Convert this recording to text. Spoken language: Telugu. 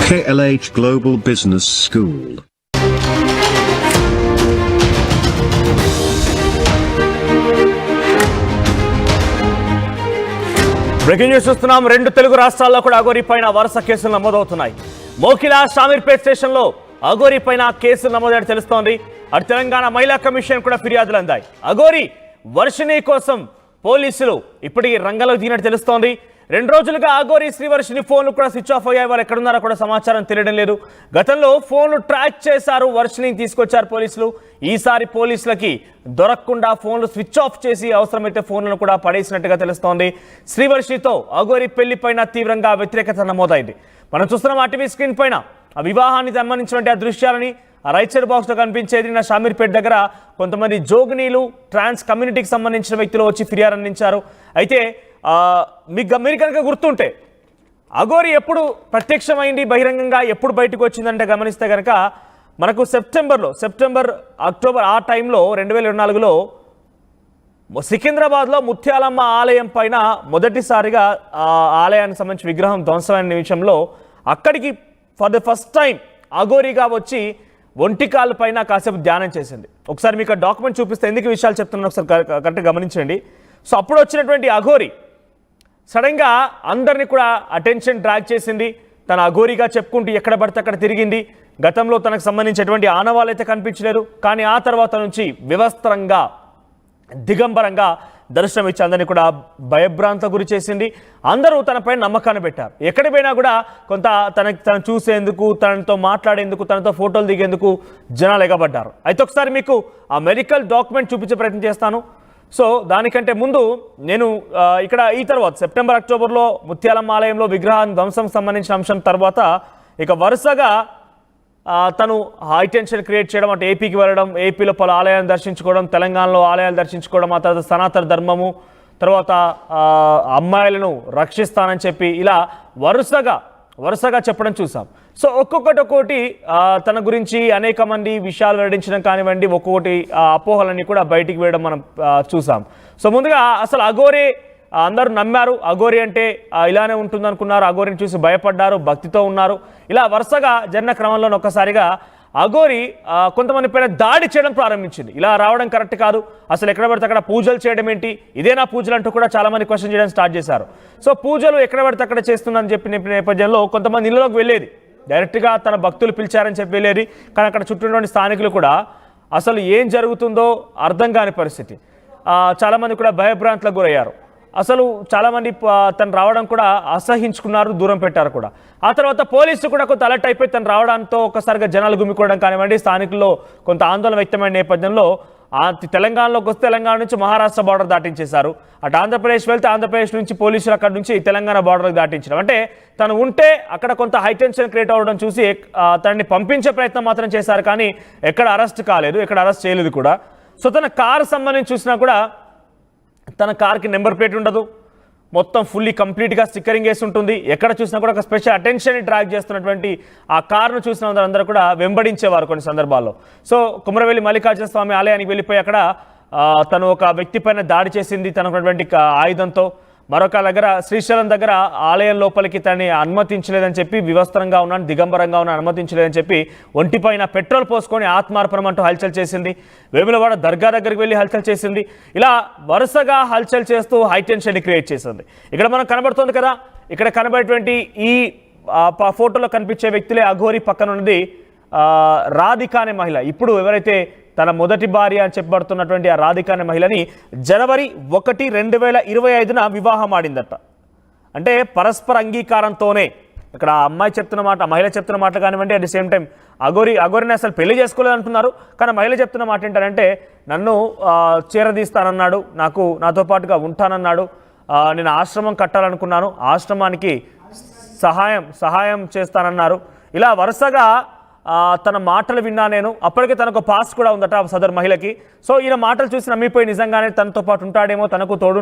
KLH Global Business School. Breaking news చూస్తున్నాం. రెండు తెలుగు రాష్ట్రాల్లో కూడా అఘోరి పైన వరుస కేసులు నమోదవుతున్నాయి. మోకిలా షామీర్పేట్ స్టేషన్లో అఘోరి పైన కేసులు నమోదైనట్టు తెలుస్తోంది. అటు తెలంగాణ మహిళా కమిషన్ కూడా ఫిర్యాదులు అందాయి. అఘోరి వర్షిణి కోసం పోలీసులు ఇప్పటికీ రంగంలో దిగినట్టు తెలుస్తోంది. 2 రోజులుగా అఘోరి శ్రీవర్షిణి ఫోన్లు కూడా స్విచ్ ఆఫ్ అయ్యాయి. వాళ్ళు ఎక్కడున్నారో కూడా సమాచారం తెలియడం లేదు. గతంలో ఫోన్లు ట్రాక్ చేశారు, వర్షిణిని తీసుకొచ్చారు పోలీసులు. ఈసారి పోలీసులకి దొరకకుండా ఫోన్లు స్విచ్ ఆఫ్ చేసి అవసరమైతే ఫోన్లను కూడా పడేసినట్టుగా తెలుస్తోంది. శ్రీవర్షితో అఘోరి పెళ్లిపైన తీవ్రంగా వ్యతిరేకత నమోదైంది. మనం చూస్తున్నాం ఆ టీవీ స్క్రీన్ పైన ఆ వివాహానికి సంబంధించినటువంటి ఆ దృశ్యాలని. ఆ రైట్ సైడ్ బాక్స్లో కనిపించేది నా షామీర్పేట దగ్గర కొంతమంది జోగినీలు ట్రాన్స్ కమ్యూనిటీకి సంబంధించిన వ్యక్తులు వచ్చి ఫిర్యాదు అందించారు. అయితే మీరు కనుక గుర్తుంటే అఘోరి ఎప్పుడు ప్రత్యక్షమైంది బహిరంగంగా, ఎప్పుడు బయటకు వచ్చిందంటే గమనిస్తే కనుక మనకు సెప్టెంబర్ అక్టోబర్ ఆ టైంలో 2024లో సికింద్రాబాద్లో ముత్యాలమ్మ ఆలయం పైన మొదటిసారిగా ఆ ఆలయానికి సంబంధించి విగ్రహం ధ్వంసమైన విషయంలో అక్కడికి ఫర్ ద ఫస్ట్ టైం అఘోరిగా వచ్చి ఒంటికాల పైన కాసేపు ధ్యానం చేసింది. ఒకసారి మీకు డాక్యుమెంట్ చూపిస్తే ఎందుకు విషయాలు చెప్తున్నాను ఒకసారి కరెక్ట్గా గమనించండి. సో అప్పుడు వచ్చినటువంటి అఘోరి సడన్గా అందరినీ కూడా అటెన్షన్ డ్రాగ్ చేసింది. తన అఘోరిగా చెప్పుకుంటూ ఎక్కడ పడితే అక్కడ తిరిగింది. గతంలో తనకు సంబంధించినటువంటి ఆనవాళ్ళు అయితే కనిపించలేరు. కానీ ఆ తర్వాత నుంచి వివస్త్రంగా దిగంబరంగా దర్శనం ఇచ్చి అందరినీ కూడా భయభ్రాంత గురి చేసింది. అందరూ తనపై నమ్మకాన్ని పెట్టారు. ఎక్కడి పోయినా కూడా కొంత తను చూసేందుకు, తనతో మాట్లాడేందుకు, తనతో ఫోటోలు దిగేందుకు జనాలు ఎగబడ్డారు. అయితే ఒకసారి మీకు ఆ మెడికల్ డాక్యుమెంట్ చూపించే ప్రయత్నం చేస్తాను. సో దానికంటే ముందు నేను ఇక్కడ ఈ తర్వాత సెప్టెంబర్ అక్టోబర్లో ముత్యాలమ్మ ఆలయంలో విగ్రహాన్ని ధ్వంసం సంబంధించిన అంశం తర్వాత ఇక వరుసగా తను హై టెన్షన్ క్రియేట్ చేయడం, అంటే ఏపీకి వెళ్ళడం, ఏపీలో పలు ఆలయాలను దర్శించుకోవడం, తెలంగాణలో ఆలయాలు దర్శించుకోవడం, ఆ తర్వాత సనాతన ధర్మము, తర్వాత అమ్మాయిలను రక్షిస్తానని చెప్పి ఇలా వరుసగా చెప్పడం చూసాం. సో ఒక్కొక్కటి తన గురించి అనేక మంది విషయాలు వెల్లడించడం కానివ్వండి, ఒక్కొక్కటి అపోహలన్నీ కూడా బయటికి వేయడం మనం చూసాం. సో ముందుగా అసలు అఘోరి అందరూ నమ్మారు. అఘోరి అంటే ఇలానే ఉంటుంది అనుకున్నారు. అఘోరిని చూసి భయపడ్డారు, భక్తితో ఉన్నారు. ఇలా వరుసగా జరిగిన క్రమంలో ఒక్కసారిగా అఘోరి కొంతమంది పైన దాడి చేయడం ప్రారంభించింది. ఇలా రావడం కరెక్ట్ కాదు, అసలు ఎక్కడ పడితే అక్కడ పూజలు చేయడం ఏంటి, ఇదేనా పూజలు అంటూ కూడా చాలామంది క్వశ్చన్ చేయడం స్టార్ట్ చేశారు. సో పూజలు ఎక్కడ పడితే అక్కడ చేస్తుందని చెప్పిన నేపథ్యంలో కొంతమంది ఇళ్ళలోకి వెళ్ళేది, డైరెక్ట్గా తన భక్తులు పిలిచారని చెప్పి వెళ్ళేది. కానీ అక్కడ చుట్టూ స్థానికులు కూడా అసలు ఏం జరుగుతుందో అర్థం కాని పరిస్థితి. చాలామంది కూడా భయభ్రాంతులకు గురయ్యారు. అసలు చాలామంది తను రావడం కూడా అసహించుకున్నారు, దూరం పెట్టారు కూడా. ఆ తర్వాత పోలీసులు కూడా కొంత అలర్ట్ అయిపోయి తను రావడంతో ఒక్కసారిగా జనాలు గుమికోవడం కానివ్వండి, స్థానికుల్లో కొంత ఆందోళన వ్యక్తమైన నేపథ్యంలో తెలంగాణలోకి వస్తే తెలంగాణ నుంచి మహారాష్ట్ర బార్డర్ దాటించేశారు. అటు ఆంధ్రప్రదేశ్ వెళ్తే ఆంధ్రప్రదేశ్ నుంచి పోలీసులు అక్కడ నుంచి తెలంగాణ బార్డర్కి దాటించడం, అంటే తను ఉంటే అక్కడ కొంత హైటెన్షన్ క్రియేట్ అవ్వడం చూసి తనని పంపించే ప్రయత్నం మాత్రం చేశారు. కానీ ఎక్కడ అరెస్ట్ కాలేదు, ఎక్కడ అరెస్ట్ చేయలేదు కూడా. సో తన కారు సంబంధించి చూసినా కూడా తన కార్కి నెంబర్ ప్లేట్ ఉండదు, మొత్తం ఫుల్లీ కంప్లీట్గా స్టిక్కరింగ్ వేసి ఉంటుంది. ఎక్కడ చూసినా కూడా ఒక స్పెషల్ అటెన్షన్ డ్రాగ్ చేస్తున్నటువంటి ఆ కారును చూసిన అందరూ కూడా వెంబడించేవారు కొన్ని సందర్భాల్లో. సో కుమరవెల్లి మల్లికార్జున స్వామి ఆలయానికి వెళ్ళిపోయి అక్కడ తను ఒక వ్యక్తి పైన దాడి చేసింది తనకున్నటువంటి ఆయుధంతో. మరొక దగ్గర శ్రీశైలం దగ్గర ఆలయం లోపలికి తనని అనుమతించలేదని చెప్పి, వివస్త్రంగా ఉన్నాను, దిగంబరంగా ఉన్నాను, అనుమతించలేదని చెప్పి ఒంటిపైన పెట్రోల్ పోసుకొని ఆత్మార్పణం అంటూ హల్చల్ చేసింది. వేములవాడ దర్గా దగ్గరికి వెళ్ళి హల్చల్ చేసింది. ఇలా వరుసగా హల్చల్ చేస్తూ హైటెన్షన్ క్రియేట్ చేసింది. ఇక్కడ మనం కనబడుతుంది కదా, ఇక్కడ కనబడేటువంటి ఈ ఫోటోలో కనిపించే వ్యక్తులే అఘోరి. పక్కన ఉన్నది రాధిక అనే మహిళ. ఇప్పుడు ఎవరైతే తన మొదటి భార్య అని చెప్పబడుతున్నటువంటి ఆ రాధిక అనే మహిళని జనవరి 1, 2025న వివాహం ఆడిందట. అంటే పరస్పర అంగీకారంతోనే ఇక్కడ అమ్మాయి చెప్తున్న మాట, మహిళ చెప్తున్న మాట కానివ్వండి, అట్ ది సేమ్ టైం అఘోరిని అసలు పెళ్లి చేసుకోలేదు అంటున్నారు. కానీ మహిళ చెప్తున్న మాట ఏంటంటే నన్ను చేరదీస్తానన్నాడు, నాతో పాటుగా ఉంటానన్నాడు, నేను ఆశ్రమం కట్టాలనుకున్నాను, ఆశ్రమానికి సహాయం చేస్తానన్నారు. ఇలా వరుసగా తన మాటలు విన్నా నేను. అప్పటికే తనకు పాస్ కూడా ఉందట సదర్ మహిళకి. సో ఈయన మాటలు చూసి నమ్మిపోయి నిజంగానే తనతో పాటు ఉంటాడేమో, తనకు తోడు